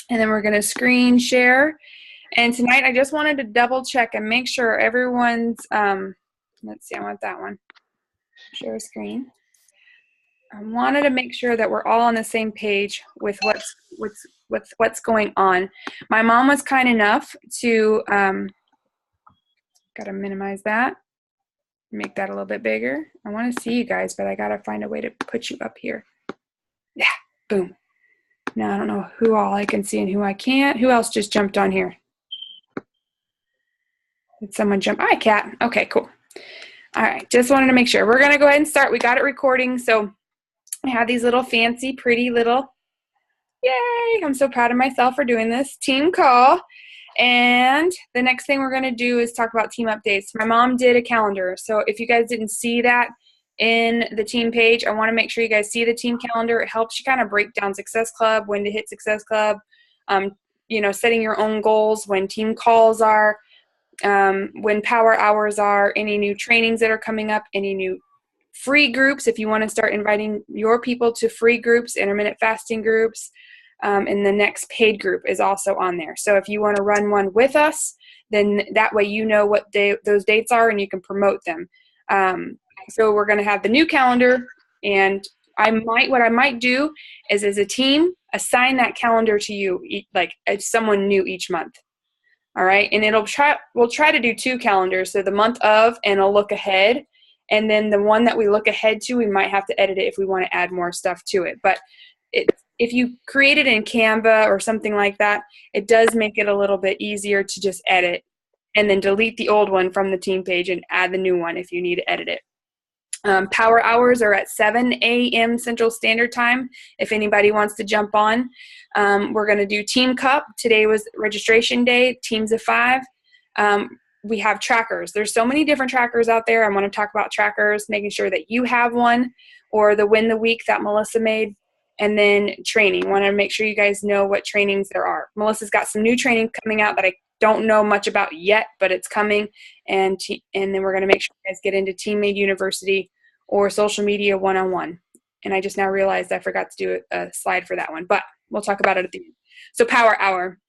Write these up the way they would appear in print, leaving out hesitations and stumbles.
And then we're going to screen share. And tonight I just wanted to double check and make sure everyone's, let's see, I want that one. Share screen. I wanted to make sure that we're all on the same page with what's going on. My mom was kind enough to, gotta minimize that, make that a little bit bigger. I want to see you guys, but I gotta find a way to put you up here. Yeah, boom. Now I don't know who all I can see and who I can't. Who else just jumped on here? Did someone jump? Hi, Kat. Okay, cool. All right, just wanted to make sure. We're gonna go ahead and start. We got it recording, so I have these little fancy, pretty little, yay, I'm so proud of myself for doing this, team call. And the next thing we're going to do is talk about team updates. My mom did a calendar, so if you guys didn't see that in the team page, I want to make sure you guys see the team calendar. It helps you kind of break down Success Club, when to hit Success Club, you know, setting your own goals, when team calls are, when power hours are, any new trainings that are coming up, any new free groups, if you want to start inviting your people to free groups, intermittent fasting groups, and the next paid group is also on there. So if you want to run one with us, then that way you know what those dates are and you can promote them. So we're going to have the new calendar, and what I might do is, as a team, assign that calendar to you, like as someone new each month. All right, and we'll try to do 2 calendars, so the month of and a look ahead. And then the one that we look ahead to, we might have to edit it if we want to add more stuff to it. But if you create it in Canva or something like that, it does make it a little bit easier to just edit and then delete the old one from the team page and add the new one if you need to edit it. Power hours are at 7 a.m. Central Standard Time if anybody wants to jump on. We're going to do Team Cup. Today was registration day, teams of 5. We have trackers. There's so many different trackers out there. I want to talk about trackers, making sure that you have one, or the Win the Week that Melissa made, and then training. I want to make sure you guys know what trainings there are. Melissa's got some new training coming out that I don't know much about yet, but it's coming, and then we're going to make sure you guys get into Team Made University or Social Media 101. And I just now realized I forgot to do a slide for that one, but we'll talk about it at the end. So Power Hour,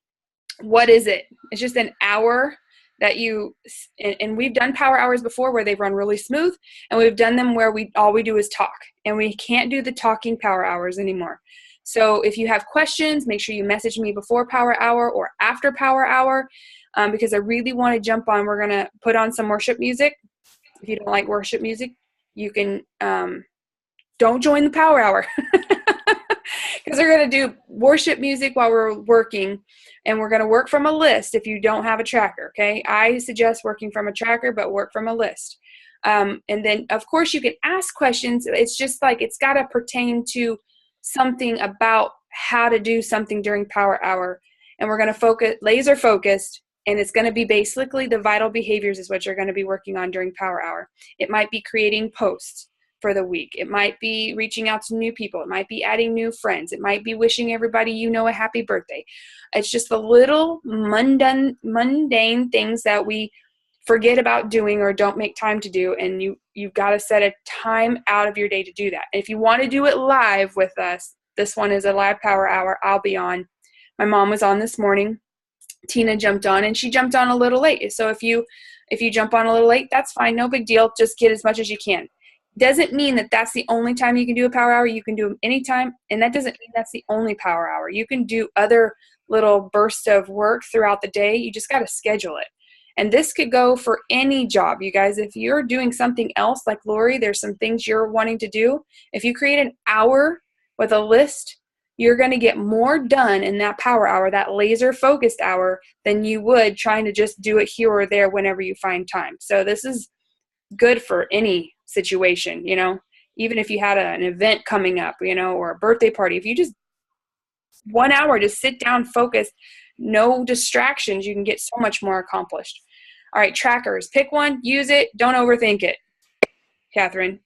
what is it? It's just an hour that and we've done power hours before where they've run really smooth, and we've done them where all we do is talk, and we can't do the talking power hours anymore. So if you have questions, make sure you message me before power hour or after power hour, because I really want to jump on. We're going to put on some worship music. If you don't like worship music, you can don't join the power hour, because we're going to do worship music while we're working. And we're going to work from a list if you don't have a tracker, okay? I suggest working from a tracker, but work from a list. And then, of course, you can ask questions. It's just like it's got to pertain to something about how to do something during power hour. And we're going to focus, laser focused, and it's going to be basically the vital behaviors is what you're going to be working on during power hour. It might be creating posts for the week. It might be reaching out to new people. It might be adding new friends. It might be wishing everybody you know a happy birthday. It's just the little mundane things that we forget about doing or don't make time to do, and you've got to set a time out of your day to do that. And if you want to do it live with us, this one is a live power hour. I'll be on. My mom was on this morning. Tina jumped on, and she jumped on a little late. So if you jump on a little late, that's fine. No big deal. Just get as much as you can. Doesn't mean that that's the only time you can do a power hour. You can do them anytime, and that doesn't mean that's the only power hour. You can do other little bursts of work throughout the day. You just got to schedule it. And this could go for any job, you guys. If you're doing something else, like Lori, there's some things you're wanting to do. If you create an hour with a list, you're going to get more done in that power hour, that laser focused hour, than you would trying to just do it here or there whenever you find time. So this is good for any situation, you know, even if you had an event coming up, you know, or a birthday party. If you just 1 hour, just sit down, focus, no distractions, you can get so much more accomplished. All right, trackers, pick one, use it, don't overthink it, Catherine.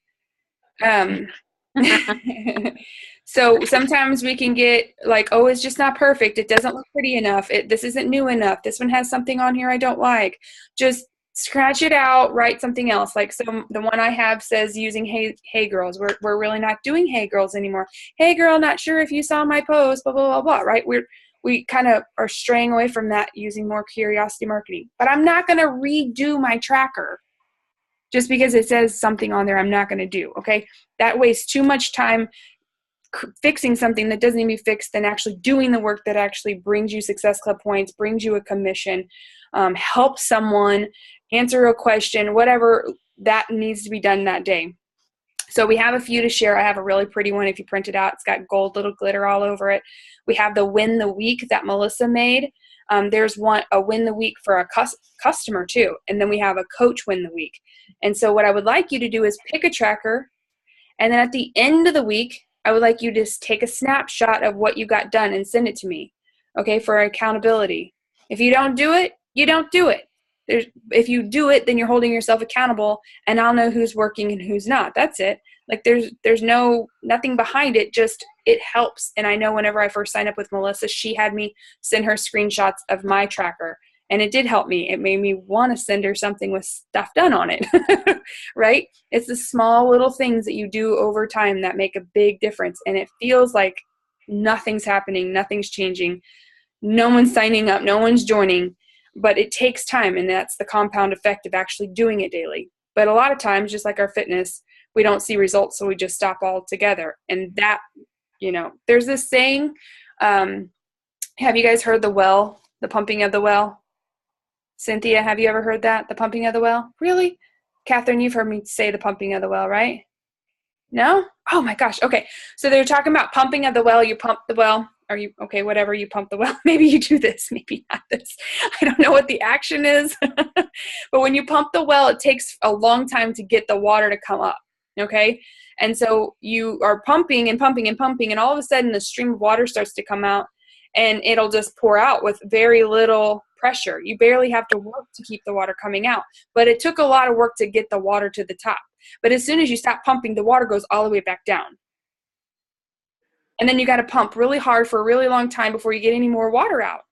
So sometimes we can get like, oh, it's just not perfect. It doesn't look pretty enough. This isn't new enough. This one has something on here I don't like. Just scratch it out, write something else. Like the one I have says using hey girls. We're really not doing hey girls anymore. Hey girl, not sure if you saw my post, blah, blah, blah, blah, right? We're we kind of are straying away from that using more curiosity marketing. But I'm not going to redo my tracker just because it says something on there I'm not going to do, okay? That wastes too much time fixing something that doesn't need to be fixed than actually doing the work that actually brings you Success Club points, brings you a commission, helps someone, answer a question, whatever that needs to be done that day. So we have a few to share. I have a really pretty one. If you print it out, it's got gold little glitter all over it. We have the win the week that Melissa made. There's a win the week for a customer too. And then we have a coach win the week. And so what I would like you to do is pick a tracker. And then at the end of the week, I would like you to just take a snapshot of what you got done and send it to me, okay, for accountability. If you don't do it, you don't do it. If you do it, then you're holding yourself accountable, and I'll know who's working and who's not. That's it. Like there's nothing behind it, just it helps. And I know whenever I first signed up with Melissa, she had me send her screenshots of my tracker, and it did help me. It made me want to send her something with stuff done on it, right? It's the small little things that you do over time that make a big difference. And it feels like nothing's happening, nothing's changing, no one's signing up, no one's joining, but it takes time. And that's the compound effect of actually doing it daily. But a lot of times, just like our fitness, we don't see results, so we just stop altogether. And that, there's this saying, have you guys heard the pumping of the well? Cynthia, have you ever heard that? The pumping of the well? Really? Catherine, you've heard me say the pumping of the well, right? No? Oh my gosh. Okay. So they're talking about pumping of the well. You pump the well. Whatever, you pump the well. Maybe you do this, maybe not this. I don't know what the action is. But when you pump the well, it takes a long time to get the water to come up. Okay. And so you are pumping and pumping and pumping, and all of a sudden the stream of water starts to come out, and it'll just pour out with very little pressure. You barely have to work to keep the water coming out. But it took a lot of work to get the water to the top. But as soon as you stop pumping, the water goes all the way back down. And then you got to pump really hard for a really long time before you get any more water out.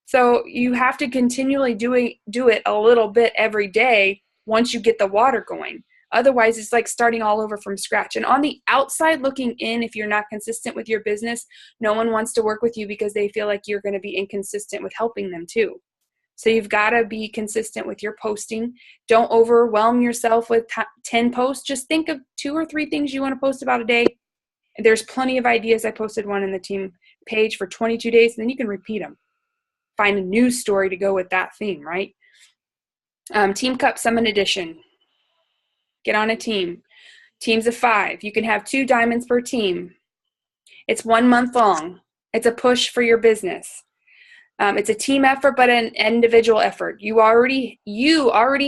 So you have to continually do it a little bit every day once you get the water going. Otherwise, it's like starting all over from scratch. And on the outside looking in, if you're not consistent with your business, no one wants to work with you because they feel like you're going to be inconsistent with helping them too. So you've got to be consistent with your posting. Don't overwhelm yourself with 10 posts. Just think of 2 or 3 things you want to post about a day. There's plenty of ideas. I posted one in the team page for 22 days, and then you can repeat them. Find a news story to go with that theme, right? Team Cup Summit Edition. Get on a team. Teams of 5. You can have 2 diamonds per team. It's 1 month long. It's a push for your business. It's a team effort, but an individual effort. You already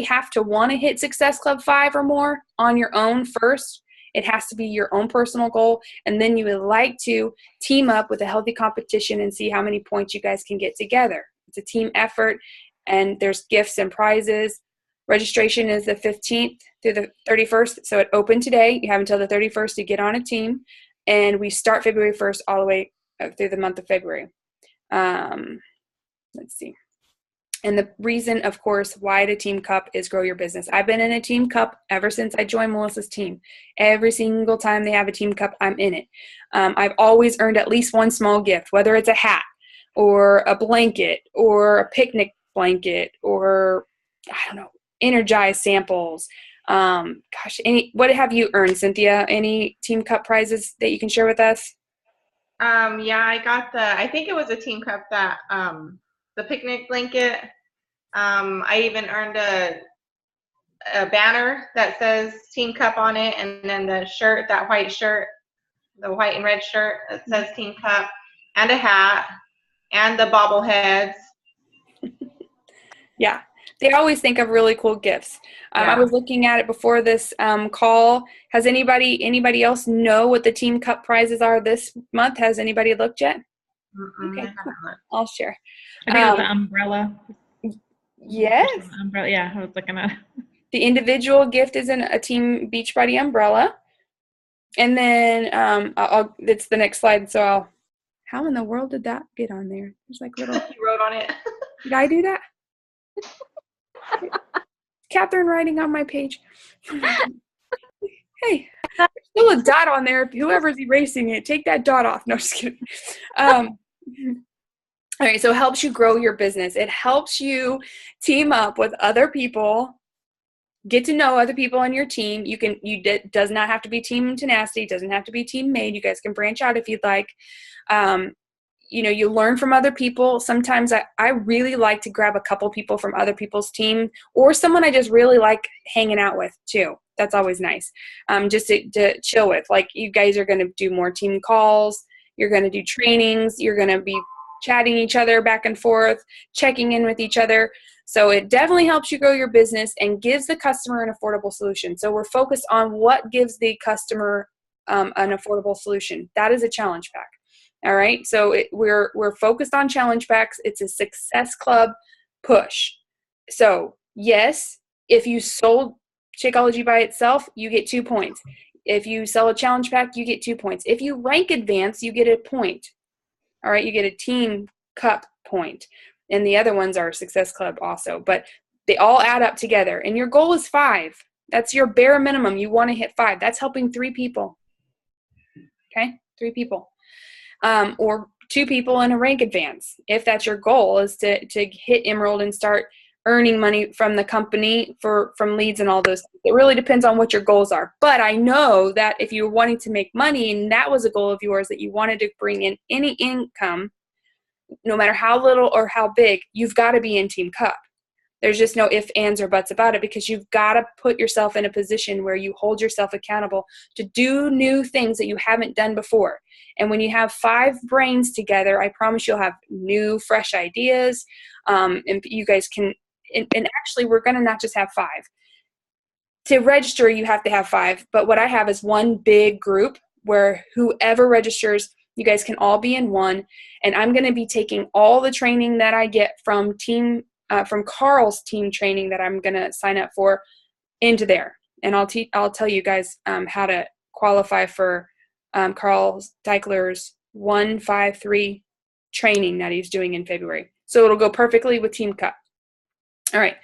have to want to hit Success Club 5 or more on your own first. It has to be your own personal goal. And then you would like to team up with a healthy competition and see how many points you guys can get together. It's a team effort, and there's gifts and prizes. Registration is the 15th through the 31st. So it opened today. You have until the 31st to get on a team. And we start February 1st all the way through the month of February. Let's see. And the reason, of course, why the Team Cup is grow your business. I've been in a Team Cup ever since I joined Melissa's team. Every single time they have a Team Cup, I'm in it. I've always earned at least one small gift, whether it's a hat or a blanket or a picnic blanket or, I don't know, Energize samples. What have you earned, Cynthia? Any Team Cup prizes that you can share with us? Yeah, I got I think it was a Team Cup that, the picnic blanket. I even earned a banner that says Team Cup on it, and then the shirt, that white shirt, the white and red shirt that says Team Cup, and a hat, and the bobbleheads. Yeah, they always think of really cool gifts. I was looking at it before this call. Has anybody else know what the Team Cup prizes are this month? Has anybody looked yet? Okay, cool. I'll share. I think it was the umbrella. Yes. Umbrella. Yeah, I was looking at. The individual gift is a Team Beachbody umbrella. And then it's the next slide. So how in the world did that get on there? There's like little. You wrote on it. Did I do that? Catherine writing on my page. Hey, there's still a dot on there. Whoever's erasing it, take that dot off. No, just kidding. All right, so it helps you grow your business. It helps you team up with other people, get to know other people on your team. Does not have to be Team Tenacity, doesn't have to be Team Made. You guys can branch out if you'd like. You learn from other people. Sometimes I really like to grab a couple people from other people's team, or someone I just really like hanging out with too. That's always nice. Just to chill with. Like, you guys are going to do more team calls. You're going to do trainings. You're going to be chatting each other back and forth, checking in with each other. So it definitely helps you grow your business and gives the customer an affordable solution. So we're focused on what gives the customer an affordable solution. That is a challenge pack. All right. So we're focused on challenge packs. It's a Success Club push. So yes, if you sold Shakeology by itself, you get 2 points. If you sell a challenge pack, you get 2 points. If you rank advance, you get a point. All right, you get a team cup point. And the other ones are Success Club also. But they all add up together. And your goal is 5. That's your bare minimum. You want to hit 5. That's helping 3 people. Okay, 3 people. Or 2 people in a rank advance. If that's your goal, is to hit Emerald and start earning money from the company from leads and all those things. It really depends on what your goals are. But I know that if you're wanting to make money and that was a goal of yours, that you wanted to bring in any income, no matter how little or how big, you've got to be in Team Cup. There's just no ifs, ands, or buts about it, because you've got to put yourself in a position where you hold yourself accountable to do new things that you haven't done before. And when you have 5 brains together, I promise you'll have new, fresh ideas. And you guys can, and actually we're going to not just have 5. To register, you have to have 5. But what I have is one big group where whoever registers, you guys can all be in one. And I'm going to be taking all the training that I get from Carl's team training that I'm going to sign up for into there. And I'll tell you guys how to qualify for Carl Deichler's 153 training that he's doing in February. So it'll go perfectly with Team Cup. All right.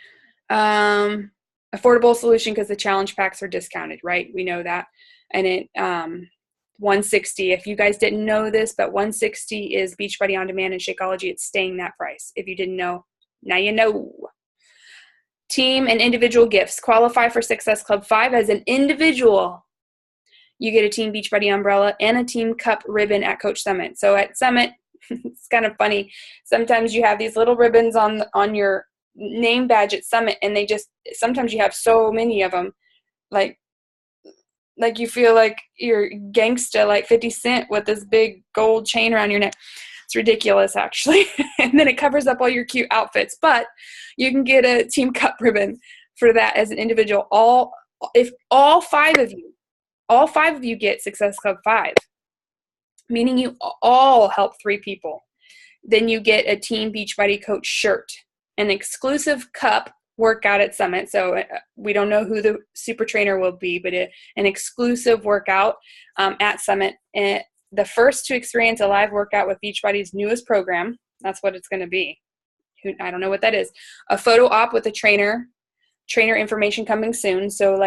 Affordable solution because the challenge packs are discounted, right? We know that. And it 160. If you guys didn't know this, but 160 is Beachbody On Demand and Shakeology. It's staying that price. If you didn't know, now you know. Team and individual gifts. Qualify for Success Club 5 as an individual. You get a Team Beachbody umbrella and a Team Cup ribbon at Coach Summit. So at Summit, it's kind of funny. Sometimes you have these little ribbons on your name badge at Summit, and sometimes you have so many of them, like you feel like you're gangsta, like 50 Cent with this big gold chain around your neck. It's ridiculous, actually. And then it covers up all your cute outfits. But you can get a Team Cup ribbon for that as an individual. If all five of you get Success Club 5, meaning you all help 3 people, then you get a Team Beachbody Coach shirt, an exclusive cup workout at Summit. So we don't know who the super trainer will be, but an exclusive workout at Summit. And the first to experience a live workout with Beachbody's newest program. That's what it's going to be. I don't know what that is. A photo op with a trainer information coming soon. So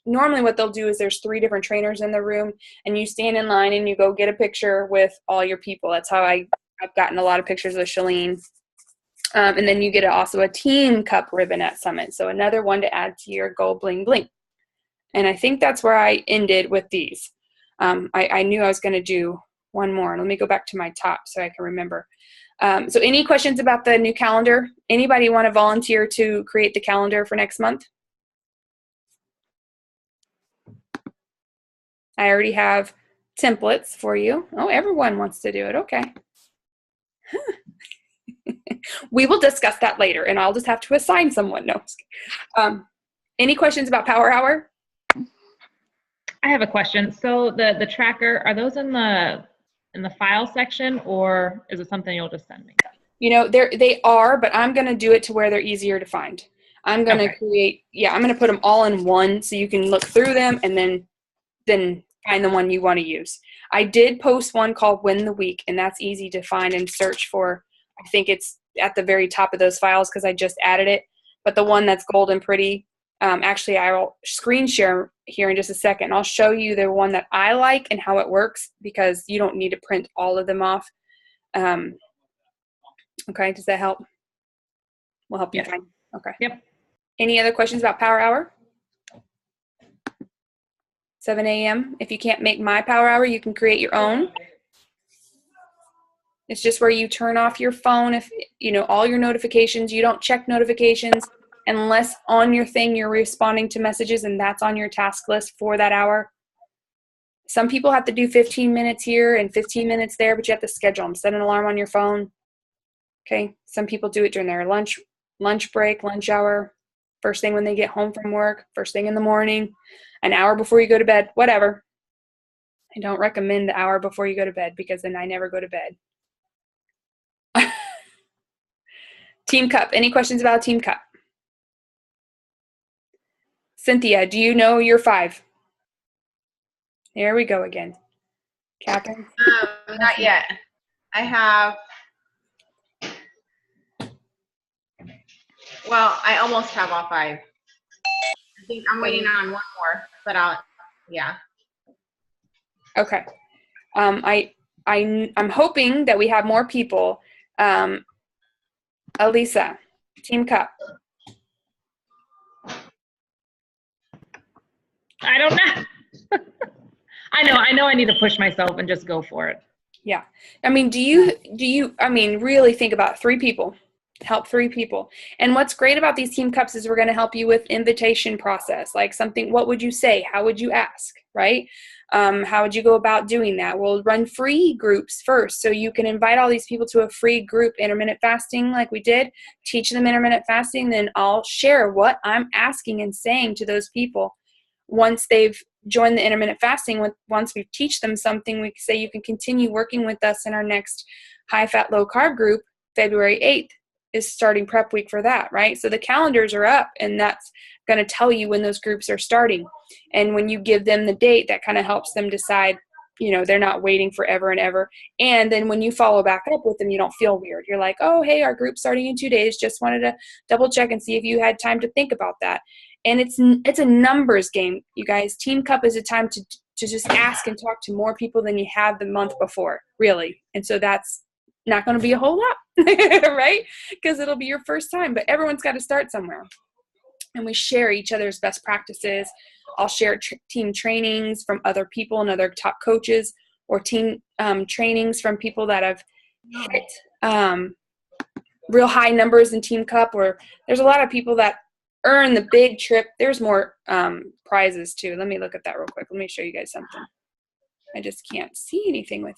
normally what they'll do is there's 3 different trainers in the room, and you stand in line and you go get a picture with all your people. That's how I've gotten a lot of pictures with Shalene. And then you get also a Team Cup ribbon at Summit. So another one to add to your gold bling bling. And I think that's where I ended with these. I knew I was going to do one more. Let me go back to my top so I can remember. So any questions about the new calendar? Anybody want to volunteer to create the calendar for next month? I already have templates for you. Oh, everyone wants to do it. Okay. We will discuss that later, and I'll just have to assign someone. No. Any questions about Power Hour? I have a question. So the tracker, are those in the file section, or is it something you'll just send me? They are, but I'm going to do it to where they're easier to find. I'm going to I'm going to put them all in one so you can look through them and then find the one you want to use. I did post one called Win the Week, and that's easy to find and search for. I think it's at the very top of those files because I just added it. But the one that's gold and pretty, actually I will screen share here in just a second. I'll show you the one that I like and how it works, because you don't need to print all of them off. Okay, does that help? Will help you Yes. find. Okay. Yep. Any other questions about Power Hour? 7 a.m. If you can't make my Power Hour, you can create your own. It's just where you turn off your phone, if all your notifications. You don't check notifications unless on your thing you're responding to messages, and that's on your task list for that hour. Some people have to do 15 minutes here and 15 minutes there, but you have to schedule them. Set an alarm on your phone. Okay. Some people do it during their lunch break, lunch hour, first thing when they get home from work, first thing in the morning, an hour before you go to bed, whatever. I don't recommend the hour before you go to bed because then I never go to bed. Team Cup. Any questions about Team Cup? Cynthia, do you know your 5? There we go again. Catherine? Not yet. I have, well, I almost have all 5. I think I'm waiting on one more, but yeah. Okay. I'm hoping that we have more people. Elisa, Team Cup. I don't know. I know I need to push myself and just go for it. Yeah. I mean, do you really think about 3 people, help 3 people. And what's great about these Team Cups is we're going to help you with invitation process, like something, what would you say? How would you ask, right? How would you go about doing that? We'll run free groups first. So you can invite all these people to a free group, intermittent fasting, like we did, teach them intermittent fasting. Then I'll share what I'm asking and saying to those people. Once they've joined the intermittent fasting, once we teach them something, we say you can continue working with us in our next high fat, low carb group. February 8th is starting prep week for that, right? So the calendars are up, and that's going to tell you when those groups are starting. And when you give them the date, that kind of helps them decide, they're not waiting forever and ever. And then when you follow back up with them, you don't feel weird. You're like, oh, hey, our group's starting in 2 days. Just wanted to double check and see if you had time to think about that. And it's a numbers game, you guys. Team Cup is a time to just ask and talk to more people than you have the month before, really. And so that's not going to be a whole lot, right? Because it'll be your first time, but everyone's got to start somewhere. And we share each other's best practices. I'll share team trainings from other people and other top coaches, or team trainings from people that have hit real high numbers in Team Cup, or there's a lot of people that earn the big trip. There's more prizes too. Let me look at that real quick. Let me show you guys something. I just can't see anything with.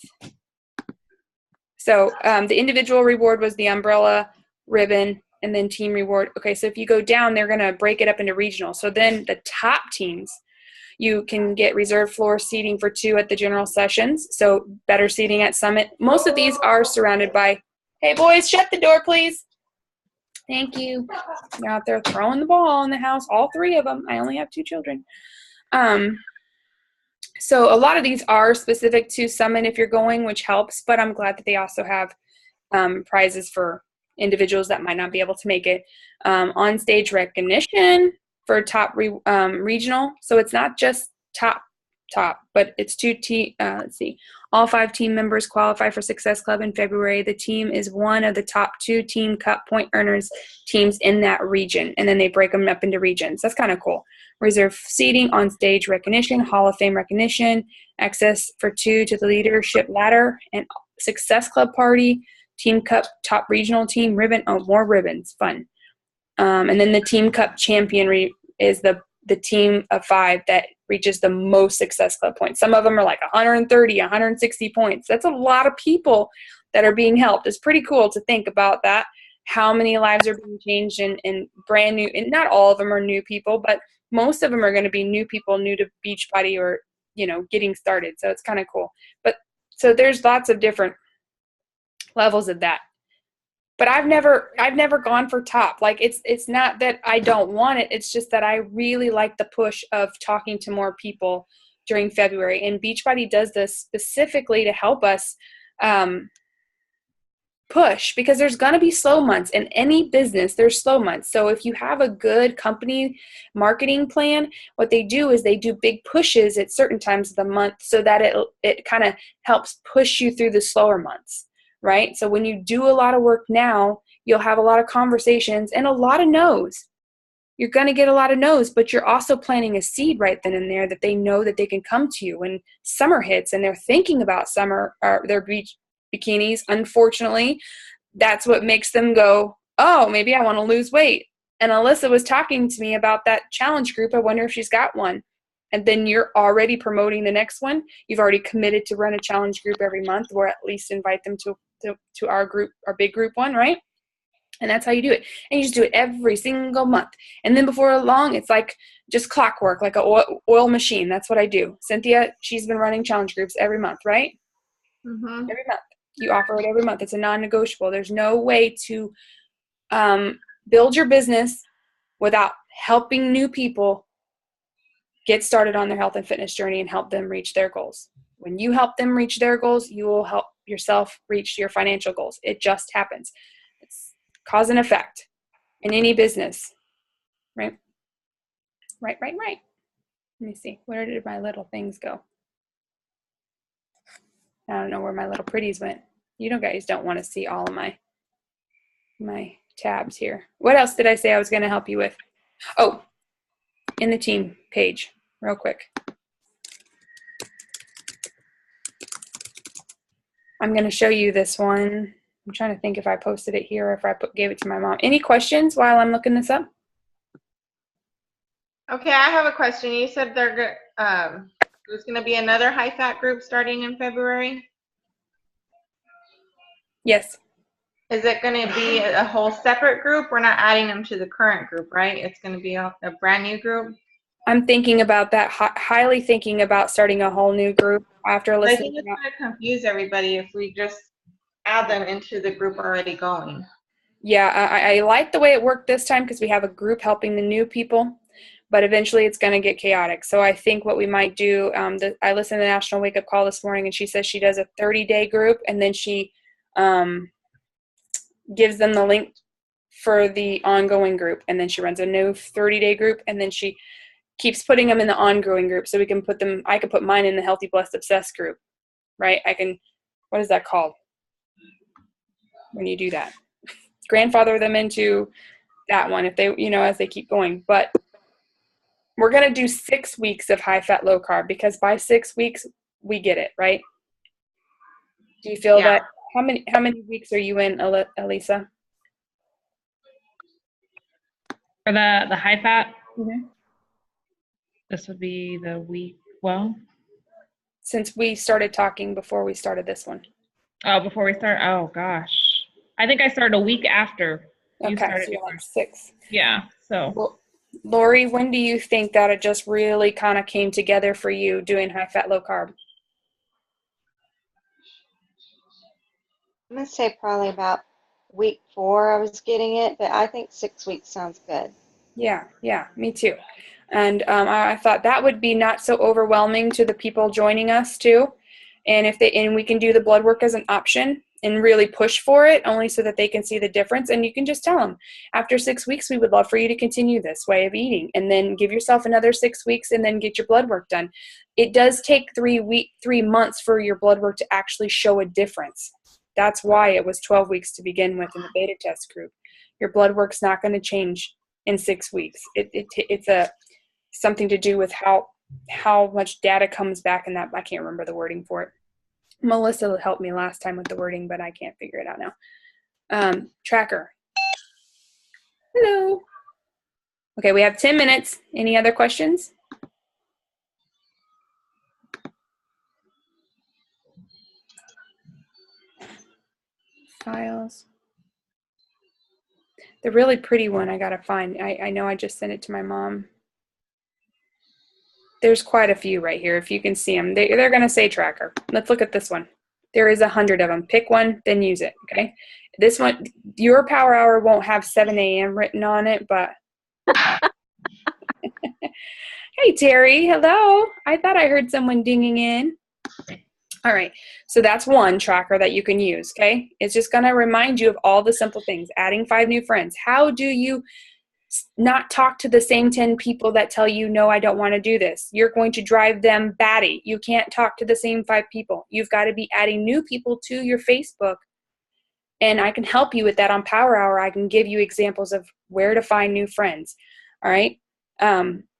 So the individual reward was the umbrella, ribbon, and then team reward. Okay, so if you go down, they're going to break it up into regional. So then the top teams, you can get reserved floor seating for 2 at the general sessions. So better seating at Summit. Most of these are surrounded by, hey boys, shut the door, please. Thank you. They're out there throwing the ball in the house, all 3 of them. I only have 2 children. So a lot of these are specific to Summit if you're going, which helps, but I'm glad that they also have prizes for individuals that might not be able to make it. On stage recognition for top regional. So it's not just top, but it's 2 let's see. All 5 team members qualify for Success Club in February. The team is one of the top 2 Team Cup point earners teams in that region. And then they break them up into regions. That's kind of cool. Reserve seating, on stage recognition, Hall of Fame recognition, access for 2 to the leadership ladder, and Success Club party, Team Cup top regional team, ribbon. Oh, more ribbons. Fun. And then the Team Cup champion is the team of 5 that reaches the most Success Club points. Some of them are like 130, 160 points. That's a lot of people that are being helped. It's pretty cool to think about that, how many lives are being changed and brand new. And not all of them are new people, but most of them are going to be new people, new to Beachbody, or, getting started. So it's kind of cool. But so there's lots of different levels of that. But I've never gone for top. Like it's not that I don't want it. It's just that I really like the push of talking to more people during February. And Beachbody does this specifically to help us push, because there's going to be slow months in any business. There's slow months. So if you have a good company marketing plan, what they do is they do big pushes at certain times of the month so that it kind of helps push you through the slower months. right? So when you do a lot of work now, you'll have a lot of conversations and a lot of no's. You're going to get a lot of no's, but you're also planting a seed right then and there that they know that they can come to you when summer hits and they're thinking about summer or their beach bikinis. Unfortunately, that's what makes them go, oh, maybe I want to lose weight. And Alyssa was talking to me about that challenge group. I wonder if she's got one. And then you're already promoting the next one. You've already committed to run a challenge group every month, or at least invite them to our group, our big group one, right? And that's how you do it. And you just do it every single month. And then before long, it's like just clockwork, like an oil machine. That's what I do. Cynthia, she's been running challenge groups every month, right? Mm-hmm. Every month. You offer it every month. It's a non-negotiable. There's no way to build your business without helping new people get started on their health and fitness journey and help them reach their goals. When you help them reach their goals, you will help yourself reach your financial goals. It just happens. It's cause and effect in any business, right? Right. Let me see. Where did my little things go? I don't know where my little pretties went. You guys don't want to see all of my tabs here. What else did I say I was going to help you with? Oh, in the team page, real quick. I'm going to show you this one. I'm trying to think if I posted it here or if I gave it to my mom. Any questions while I'm looking this up? Okay, I have a question. You said there's going to be another high-fat group starting in February. Yes. Is it going to be a whole separate group? We're not adding them to the current group, right? It's going to be a brand new group? I'm thinking about that, highly thinking about starting a whole new group after listening. I think it's going to confuse everybody if we just add them into the group already going. Yeah, I like the way it worked this time because we have a group helping the new people, but eventually it's going to get chaotic. So I think what we might do, I listened to the National Wake Up Call this morning, and she says she does a 30-day group, and then she gives them the link for the ongoing group, and then she runs a new 30-day group, and then she keeps putting them in the ongoing group. So we can put them, I can put mine in the Healthy, Blessed, Obsessed group, right? I can, what is that called when you do that? Grandfather them into that one if they, as they keep going. But we're going to do 6 weeks of high fat, low carb, because by 6 weeks we get it, right? Do you feel that? How many weeks are you in, Elisa? For the high fat, Mm-hmm. This would be the week, well. Since we started talking before we started this one. Oh, before we start? Oh, gosh. I think I started a week after you started. So you're like 6. Yeah, so. Well, Lori, when do you think that it just really kind of came together for you doing high fat, low carb? I'm going to say probably about week 4 I was getting it, but I think 6 weeks sounds good. Yeah, me too. And I thought that would be not so overwhelming to the people joining us too. And we can do the blood work as an option and really push for it, only so that they can see the difference. And you can just tell them, after 6 weeks, we would love for you to continue this way of eating, and then give yourself another 6 weeks and then get your blood work done. It does take 3 months for your blood work to actually show a difference. That's why it was 12 weeks to begin with in the beta test group. Your blood work's not going to change in 6 weeks. It's something to do with how much data comes back in that. I can't remember the wording for it. Melissa helped me last time with the wording, but I can't figure it out now. Tracker. Hello. Okay, we have 10 minutes. Any other questions? Files. The really pretty one I gotta find. I know I just sent it to my mom. There's quite a few right here. If you can see them, they're going to say tracker. Let's look at this one. There is 100 of them. Pick one, then use it. Okay. This one, your power hour won't have 7 a.m. written on it, but. Hey, Terry. Hello. I thought I heard someone dinging in. All right. So that's one tracker that you can use. Okay. It's just going to remind you of all the simple things. Adding 5 new friends. How do you not talk to the same 10 people that tell you, no, I don't want to do this? You're going to drive them batty. You can't talk to the same 5 people. You've got to be adding new people to your Facebook And I can help you with that on Power Hour. I can give you examples of where to find new friends. All right.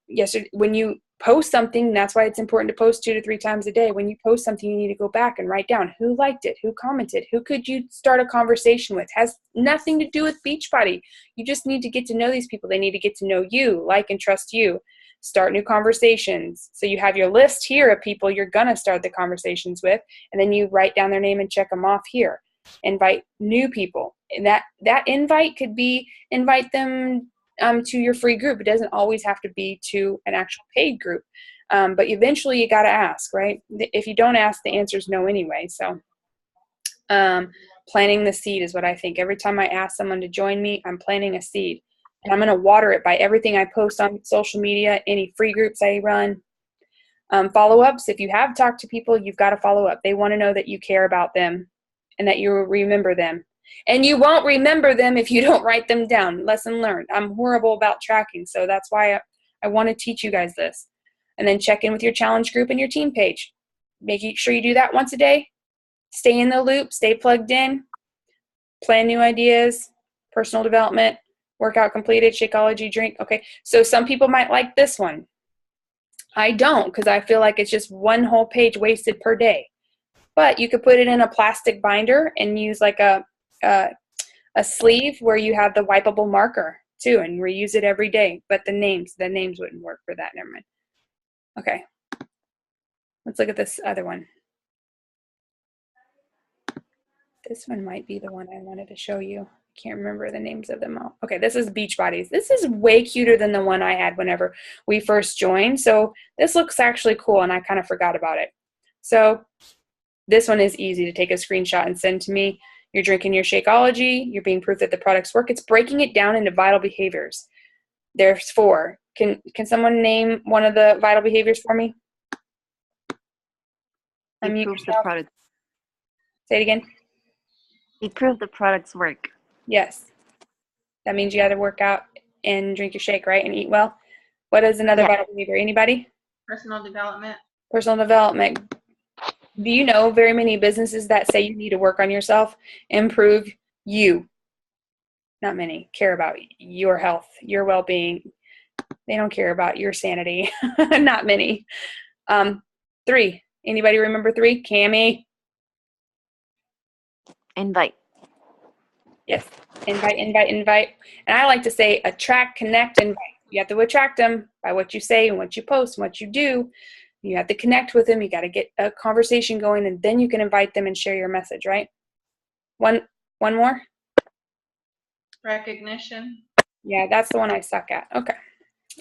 Yesterday, when you post something, that's why it's important to post 2 to 3 times a day. When you post something, you need to go back and write down who liked it, who commented, who could you start a conversation with. Has nothing to do with Beachbody. You just need to get to know these people. They need to get to know you, like and trust you. Start new conversations. So you have your list here of people you're going to start the conversations with, and then you write down their name and check them off here. Invite new people. And that invite could be invite them to your free group. It doesn't always have to be to an actual paid group. But eventually you got to ask, right? If you don't ask, the answer is no anyway. So planting the seed is what I think. Every time I ask someone to join me, I'm planting a seed. And I'm going to water it by everything I post on social media, any free groups I run. Follow-ups, if you have talked to people, you've got to follow up. They want to know that you care about them and that you remember them. And you won't remember them if you don't write them down. Lesson learned. I'm horrible about tracking, so that's why I want to teach you guys this. And then check in with your challenge group and your team page. Making sure you do that once a day. Stay in the loop. Stay plugged in. Plan new ideas. Personal development. Workout completed. Shakeology drink. Okay, so some people might like this one. I don't, because I feel like it's just one whole page wasted per day. But you could put it in a plastic binder and use like a sleeve where you have the wipeable marker too, and reuse it every day. But the names wouldn't work for that. Never mind. Okay, let's look at this other one. This one might be the one I wanted to show you. Can't remember the names of them all. Okay, this is Beachbodies. This is way cuter than the one I had whenever we first joined. So this looks actually cool, and I kind of forgot about it. So this one is easy to take a screenshot and send to me. You're drinking your Shakeology. You're being proof that the products work. It's breaking it down into vital behaviors. There's 4. Can someone name one of the vital behaviors for me? He proves the product. Say it again. He proved the products work. Yes. That means you got to work out and drink your shake, right? And eat well. What is another vital behavior? Anybody? Personal development. Personal development. Do you know very many businesses that say you need to work on yourself, improve you? Not many care about your health, your well-being. They don't care about your sanity. Not many. 3. Anybody remember 3? Cammie? Invite. Yes. Invite. And I like to say attract, connect, invite. You have to attract them by what you say and what you post and what you do. You have to connect with them. You got to get a conversation going, and then you can invite them and share your message, right? One more? Recognition. Yeah, that's the one I suck at. Okay.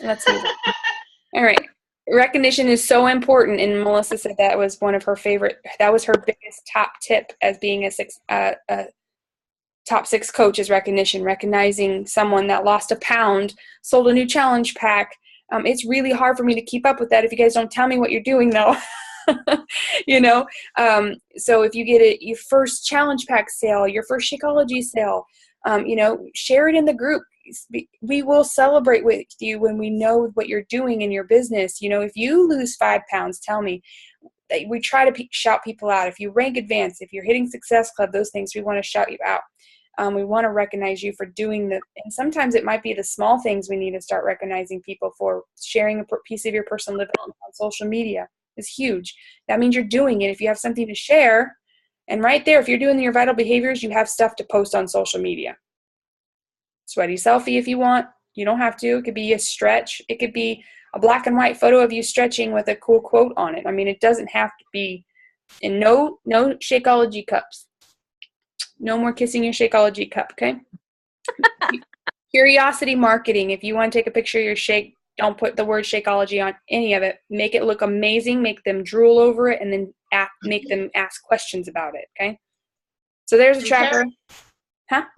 Let's move on. All right. Recognition is so important, and Melissa said that was one of her favorite. That was her biggest top tip as being a top 6 coach is recognition. Recognizing someone that lost a pound, sold a new challenge pack. It's really hard for me to keep up with that if you guys don't tell me what you're doing, though. So if you get your first challenge pack sale, your first Shakeology sale, share it in the group. We will celebrate with you when we know what you're doing in your business. If you lose 5 pounds, tell me. We try to shout people out. If you rank advanced, if you're hitting Success Club, those things, we want to shout you out. We want to recognize you for doing and sometimes it might be the small things we need to start recognizing people for. Sharing a piece of your personal development on social media is huge. That means you're doing it. If you have something to share, and right there, if you're doing your vital behaviors, you have stuff to post on social media. Sweaty selfie if you want. You don't have to. It could be a stretch. It could be a black and white photo of you stretching with a cool quote on it. I mean, it doesn't have to be. And no Shakeology cups. No more kissing your Shakeology cup, okay? Curiosity marketing. If you want to take a picture of your shake, don't put the word Shakeology on any of it. Make it look amazing. Make them drool over it, and then make them ask questions about it, okay? So there's a tracker.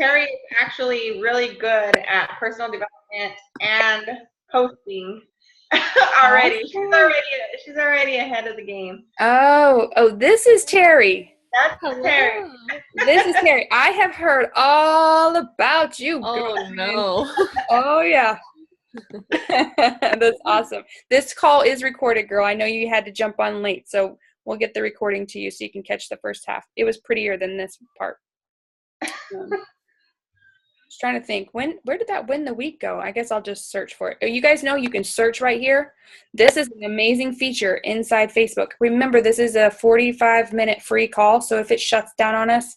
Terry is actually really good at personal development and posting already. She's already ahead of the game. Oh, this is Terry. That's Terry. This is Terry. I have heard all about you. Oh, no. Oh, yeah. That's awesome. This call is recorded, girl. I know you had to jump on late, so we'll get the recording to you so you can catch the first half. It was prettier than this part. Just trying to think, where did that win the week go? I guess I'll just search for it. You guys know you can search right here. This is an amazing feature inside Facebook. Remember, this is a 45-minute free call, so if it shuts down on us,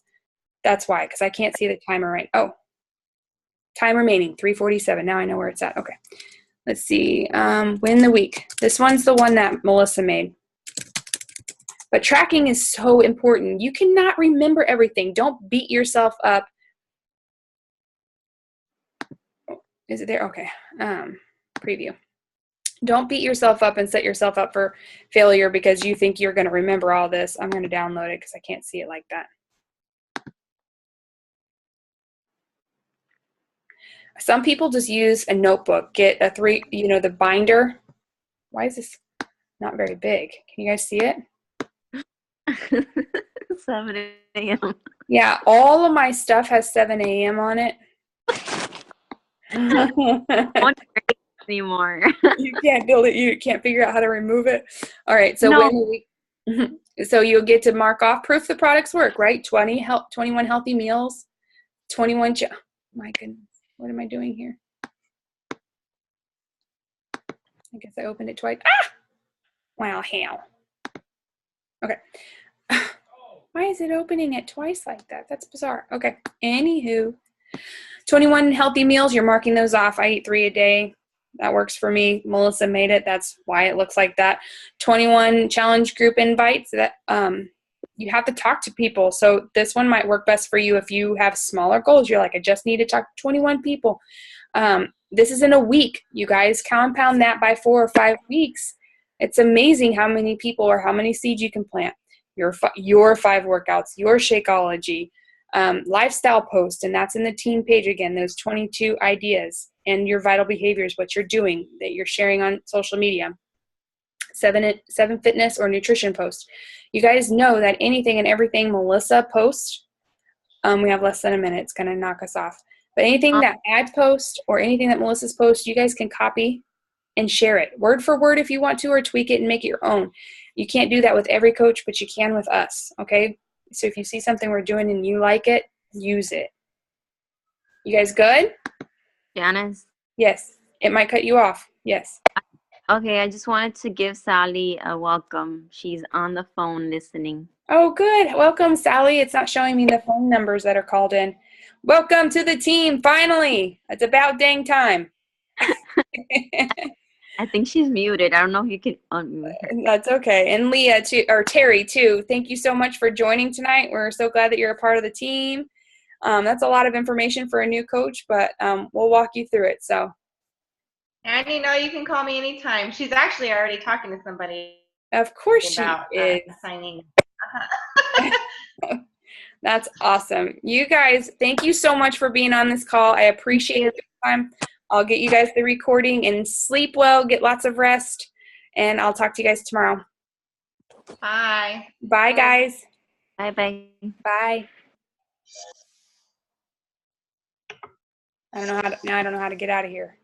that's why, because I can't see the timer right. Oh, time remaining, 3:47. Now I know where it's at. Okay. Let's see. Win the week. This one's the one that Melissa made. But tracking is so important. You cannot remember everything. Don't beat yourself up. Is it there? Okay. Preview. Don't beat yourself up and set yourself up for failure because you think you're going to remember all this. I'm going to download it because I can't see it like that. Some people just use a notebook. Get a the binder. Why is this not very big? Can you guys see it? 7 a.m. Yeah, all of my stuff has 7 a.m. on it. Not anymore. You can't build it. You can't figure out how to remove it. All right, so No. so you'll get to mark off proof the products work, right? 21 healthy meals, 21. My goodness, what am I doing here? I guess I opened it twice. Ah! Wow, hell. Okay. Why is it opening it twice like that? That's bizarre. Okay. Anywho, 21 healthy meals. You're marking those off. I eat 3 a day. That works for me. Melissa made it. That's why it looks like that. 21 challenge group invites. That you have to talk to people. So this one might work best for you if you have smaller goals. You're like, I just need to talk to 21 people. This is in a week. You guys compound that by 4 or 5 weeks. It's amazing how many people or how many seeds you can plant. Your 5 workouts, your Shakeology, lifestyle post, and that's in the team page again, those 22 ideas, and your vital behaviors, what you're doing that you're sharing on social media, 7 fitness or nutrition posts. You guys know that anything and everything Melissa posts, we have less than a minute, it's going to knock us off. But anything that I post or anything that Melissa's post, you guys can copy and share it word for word if you want to, or tweak it and make it your own. You can't do that with every coach, but you can with us, okay? So if you see something we're doing and you like it, use it. You guys good? Janice? Yes. It might cut you off. Yes. Okay, I just wanted to give Sally a welcome. She's on the phone listening. Oh, good. Welcome, Sally. It's not showing me the phone numbers that are called in. Welcome to the team, finally. It's about dang time. I think she's muted. I don't know if you can unmute her. That's okay. And Leah, too, or Terry, too. Thank you so much for joining tonight. We're so glad that you're a part of the team. That's a lot of information for a new coach, but we'll walk you through it. So, And you can call me anytime. She's actually already talking to somebody of course she about is. signing. That's awesome. You guys, thank you so much for being on this call. I appreciate your time. I'll get you guys the recording and sleep well, get lots of rest, and I'll talk to you guys tomorrow. Bye. Bye, guys. Bye-bye. Bye. I don't know how to get out of here.